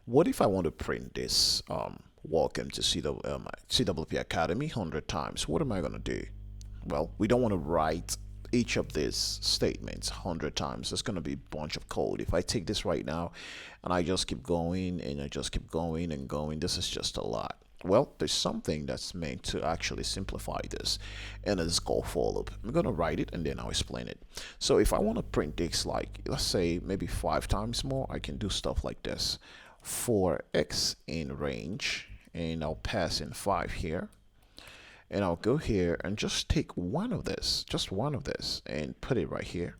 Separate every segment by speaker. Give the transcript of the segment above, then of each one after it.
Speaker 1: What if I want to print this welcome to CWP Academy 100 times? What am I going to do? Well, we don't want to write each of these statements 100 times. There's going to be a bunch of code. If I take this right now and I just keep going and I just keep going and going, this is just a lot. Well, there's something that's meant to actually simplify this, and it's called for loop. I'm going to write it and then I'll explain it. So if I want to print this, like, let's say maybe 5 times more, I can do stuff like this. For x in range, and I'll pass in 5 here, and I'll go here and just take one of this, just one of this, and put it right here,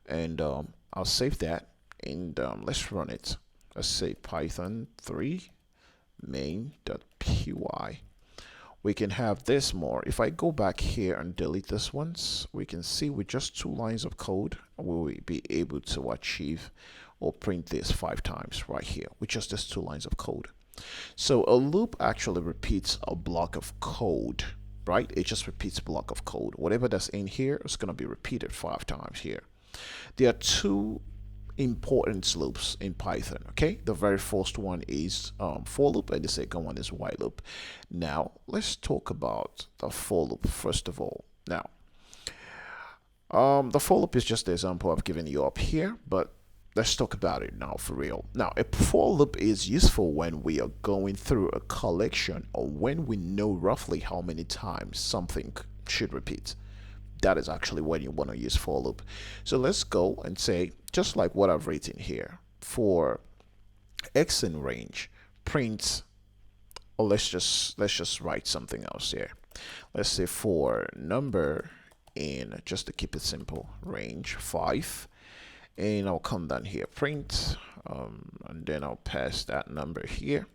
Speaker 1: and I'll save that, and let's run it. Let's say Python 3 main.py. We can have this more. If I go back here and delete this once, we can see with just 2 lines of code, we will be able to achieve or print this 5 times right here with just these 2 lines of code. So a loop actually repeats a block of code, right? It just repeats a block of code. Whatever that's in here is going to be repeated 5 times here. There are two important loops in Python. Okay, the very first one is for loop, and the second one is while loop. Now let's talk about the for loop first of all. Now, the for loop is just the example I've given you up here, but let's talk about it now for real. Now, a for loop is useful when we are going through a collection or when we know roughly how many times something should repeat. That is actually when you want to use for loop. So let's go and say, just like what I've written here, for x in range, print, or let's just write something else here. Let's say for number in, just to keep it simple, range 5, and I'll come down here, print, and then I'll pass that number here.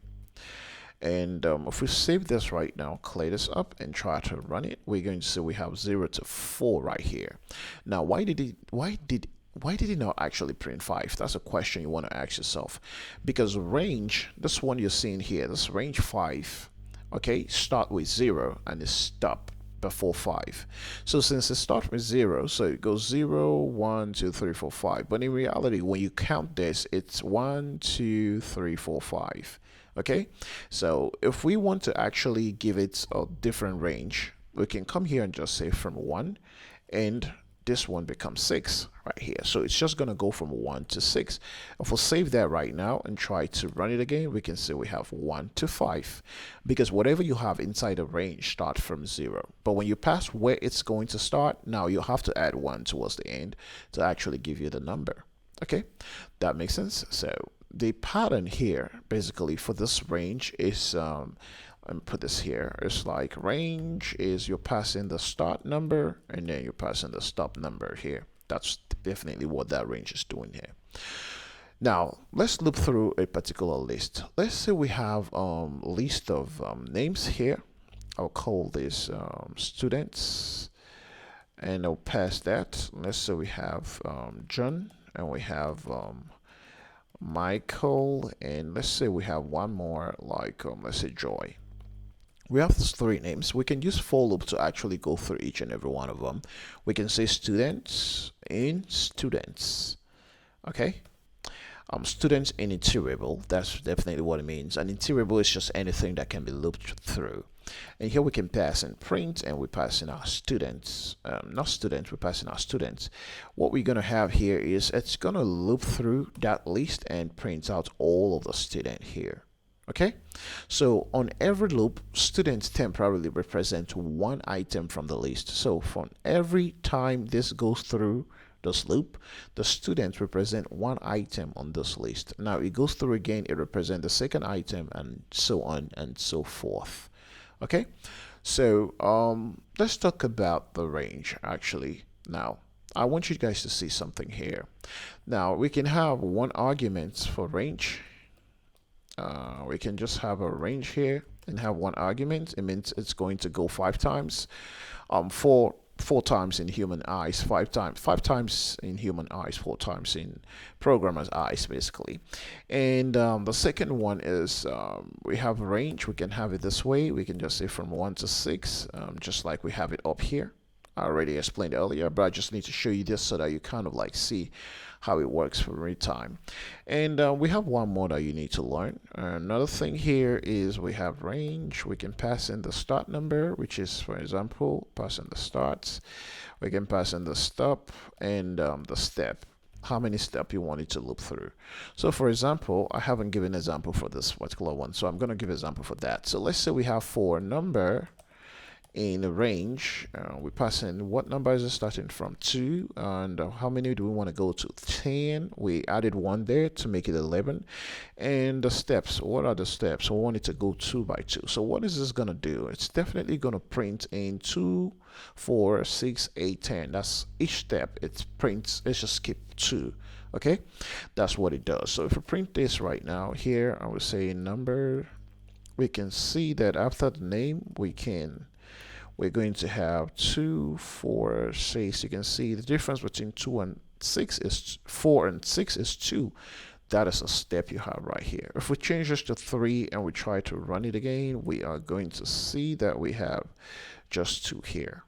Speaker 1: And if we save this right now, clear this up and try to run it, we're going to see we have 0 to 4 right here. Now, why did it not actually print 5? That's a question you want to ask yourself. Because range, this one you're seeing here, this range 5, okay, start with 0 and it stop before 5. So since it starts with 0, so it goes 0, 1, 2, 3, 4, 5. But in reality, when you count this, it's 1, 2, 3, 4, 5. Okay, so if we want to actually give it a different range, we can come here and just say from 1, and this one becomes 6 right here. So it's just going to go from 1 to 6. If we save that right now and try to run it again, we can see we have 1 to 5, because whatever you have inside the range starts from 0. But when you pass where it's going to start, now you have to add 1 towards the end to actually give you the number. Okay, that makes sense. So the pattern here basically for this range is and put this here, it's like range is you're passing the start number and then you're passing the stop number here. That's definitely what that range is doing here. Now let's loop through a particular list. Let's say we have list of names here. I'll call this students, and I'll pass that. Let's say we have John, and we have Michael, and let's say we have one more, like let's say Joy. We have these 3 names. We can use for loop to actually go through each and every one of them. We can say students in students. Okay, students in iterable. That's definitely what it means. An iterable is just anything that can be looped through. And here we can pass in print, and we pass in our students. Not students, we pass in our students. What we're going to have here is it's going to loop through that list and print out all of the student here. Okay, so on every loop, students temporarily represent one item from the list. So for every time this goes through this loop, the students represent one item on this list. Now it goes through again, it represents the second item, and so on and so forth. Okay, so let's talk about the range actually. Now I want you guys to see something here. Now we can have one argument for range. We can just have a range here and have one argument. It means it's going to go 5 times. Four times in human eyes, 5 times in human eyes, 4 times in programmer's eyes, basically. And the second one is we have a range. We can have it this way. We can just say from 1 to 6, just like we have it up here. I already explained earlier, but I just need to show you this so that you kind of like see how it works for real time. And we have one more that you need to learn. Another thing here is we have range. We can pass in the start number, which is, for example, pass in the starts. We can pass in the stop and the step, how many steps you want it to loop through. So for example, I haven't given an example for this particular one, so I'm going to give an example for that. So let's say we have for number in a range, we pass in what number is it starting from, 2, and how many do we want to go to, 10. We added 1 there to make it 11. And the steps, what are the steps? We want it to go 2 by 2. So what is this going to do? It's definitely going to print in 2, 4, 6, 8, 10. That's each step it prints. Let's just skip 2. Okay, that's what it does. So if we print this right now here, I would say number, we can see that after the name we're going to have 2, 4, 6. You can see the difference between 2 and 6 is 4 and 6 is 2. That is a step you have right here. If we change this to 3 and we try to run it again, we are going to see that we have just 2 here.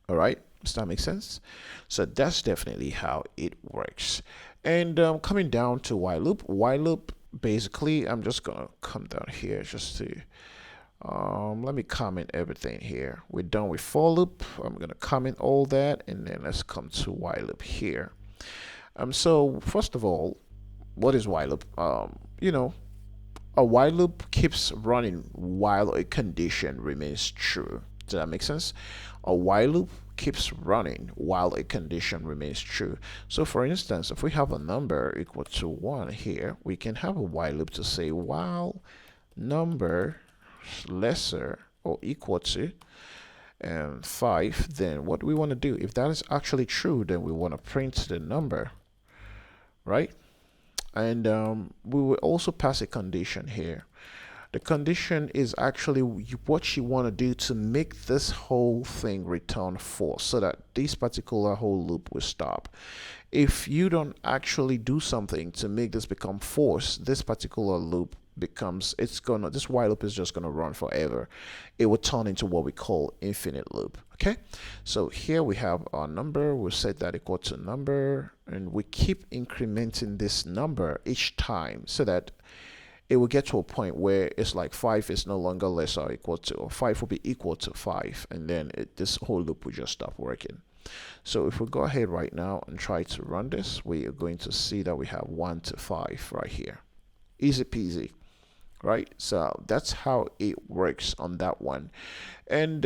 Speaker 1: All right, does that make sense? So that's definitely how it works. And coming down to while loop, basically, I'm just gonna come down here just to let me comment everything here. We're done with for loop. I'm gonna comment all that, and then let's come to while loop here. So first of all, what is while loop? You know, a while loop keeps running while a condition remains true. Does that make sense? A while loop keeps running while a condition remains true. So for instance, if we have a number equal to 1 here, we can have a while loop to say while number lesser or equal to 5, then what we want to do, if that is actually true, then we want to print the number, right? And we will also pass a condition here. The condition is actually what you want to do to make this whole thing return false, so that this particular whole loop will stop. If you don't actually do something to make this become false, this particular loop becomes, this while loop is just gonna run forever. It will turn into what we call infinite loop. Okay, so here we have our number. We'll set that equal to number, and we keep incrementing this number each time so that it will get to a point where it's like 5 is no longer less or equal to, or 5 will be equal to 5, and then this whole loop will just stop working. So if we go ahead right now and try to run this, we are going to see that we have 1 to 5 right here. Easy peasy, right? So that's how it works on that one. And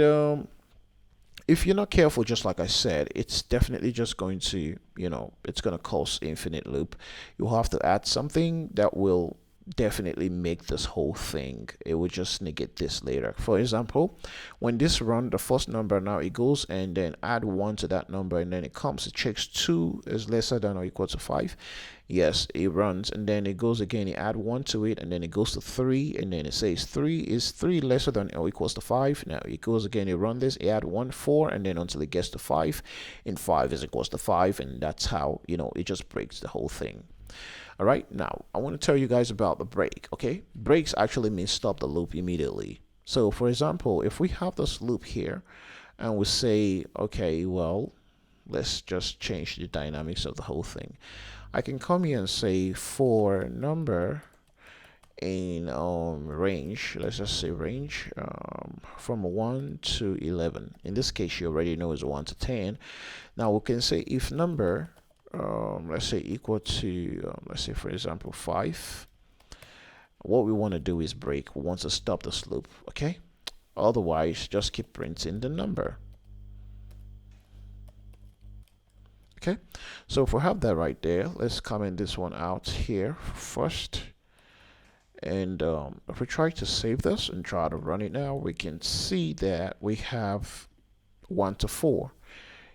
Speaker 1: if you're not careful, just like I said, it's definitely just going to, it's going to cause infinite loop. You'll have to add something that will definitely make this whole thing, it will just negate this later. For example, when this run, the first number, now it goes and then add 1 to that number, and then it checks 2 is lesser than or equal to 5. Yes, it runs, and then it goes again, it add 1 to it, and then it goes to 3, and then it says 3 lesser than or equals to 5. Now it goes again, it run this, it add 1, 4, and then until it gets to 5, and 5 is equals to 5, and that's how, it just breaks the whole thing. All right, now I want to tell you guys about the break. Okay, breaks actually means stop the loop immediately. So for example, if we have this loop here and we say, okay, well, let's just change the dynamics of the whole thing. I can come here and say for number in range, let's just say range from 1 to 11. In this case, you already know is 1 to 10. Now we can say if number let's say equal to let's say for example 5, what we want to do is break. We want to stop this loop. Okay, otherwise just keep printing the number. Okay, so if we have that right there, let's comment this one out here first, and if we try to save this and try to run it now, we can see that we have 1 to 4.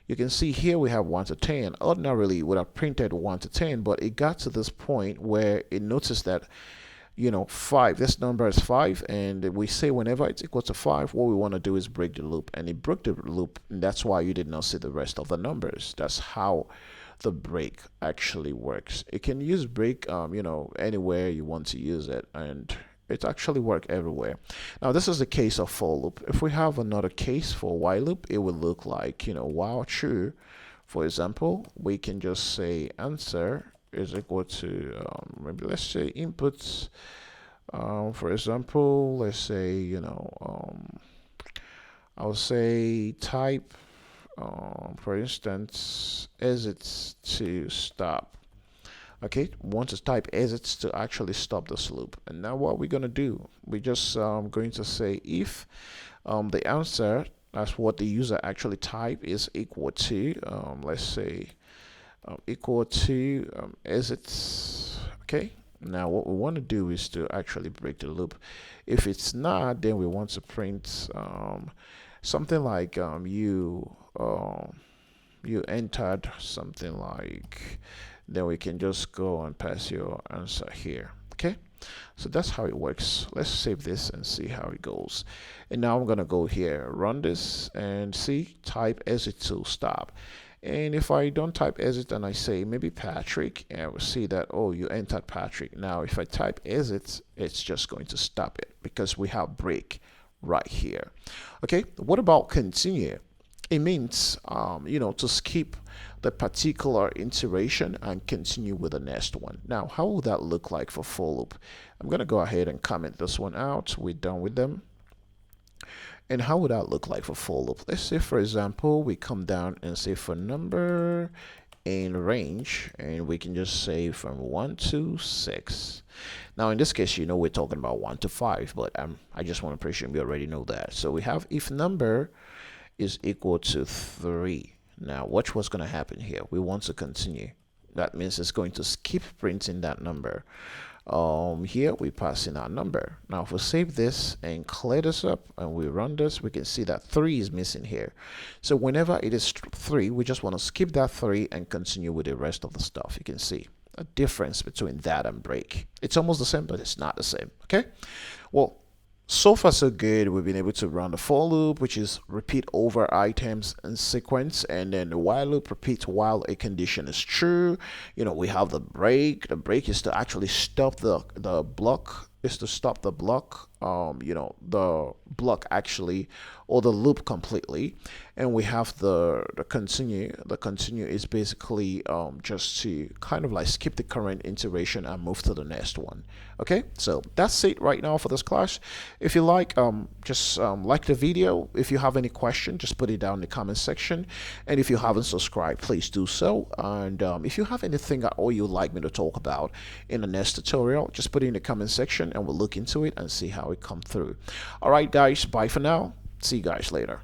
Speaker 1: You can see here we have 1 to 10. Ordinarily, it would have printed 1 to 10, but it got to this point where it noticed that, 5, this number is 5, and we say whenever it's equal to 5, what we want to do is break the loop. And it broke the loop, and that's why you did not see the rest of the numbers. That's how the break actually works. You can use break, anywhere you want to use it, and It actually works everywhere. Now this is the case of for loop. If we have another case for while loop, it will look like, while true, for example, we can just say answer is equal to maybe let's say inputs. For example, let's say I'll say type, for instance, exits to stop. Okay, want to type exits to actually stop this loop. And now what we're going to do, we're just going to say if the answer, that's what the user actually type, is equal to, let's say, equal to exits. Okay, now what we want to do is to actually break the loop. If it's not, then we want to print something like you entered something like, then we can just go and pass your answer here. Okay, so that's how it works. Let's save this and see how it goes. And now I'm gonna go here, run this, and see, type exit to stop. And if I don't type exit and I say maybe Patrick, and we'll see that, oh, you entered Patrick. Now if I type exit, it's just going to stop it because we have break right here. Okay, what about continue? It means to skip the particular iteration and continue with the next one. Now how will that look like for for loop? I'm going to go ahead and comment this one out. We're done with them. And how would that look like for for loop? Let's say, for example, we come down and say for number in range, and we can just say from 1 to 6. Now in this case, we're talking about 1 to 5, but I just want to presume you already know that. So we have if number is equal to 3. Now watch what's going to happen here. We want to continue. That means it's going to skip printing that number. Here we pass in our number. Now if we save this and clear this up and we run this, we can see that 3 is missing here. So whenever it is 3, we just want to skip that 3 and continue with the rest of the stuff. You can see a difference between that and break. It's almost the same, but it's not the same. Okay, well, so far so good. We've been able to run the for loop, which is repeat over items in sequence, and then the while loop repeats while a condition is true. We have the break. The break is to actually stop the block, is to stop the block, the block actually, or the loop completely. And we have the continue. The continue is basically just to kind of like skip the current iteration and move to the next one. Okay, so that's it right now for this class. If you like, just like the video. If you have any question, just put it down in the comment section. And if you haven't subscribed, please do so. And if you have anything at all you'd like me to talk about in the next tutorial, just put it in the comment section and we'll look into it and see how it comes through. All right, guys, bye for now. See you guys later.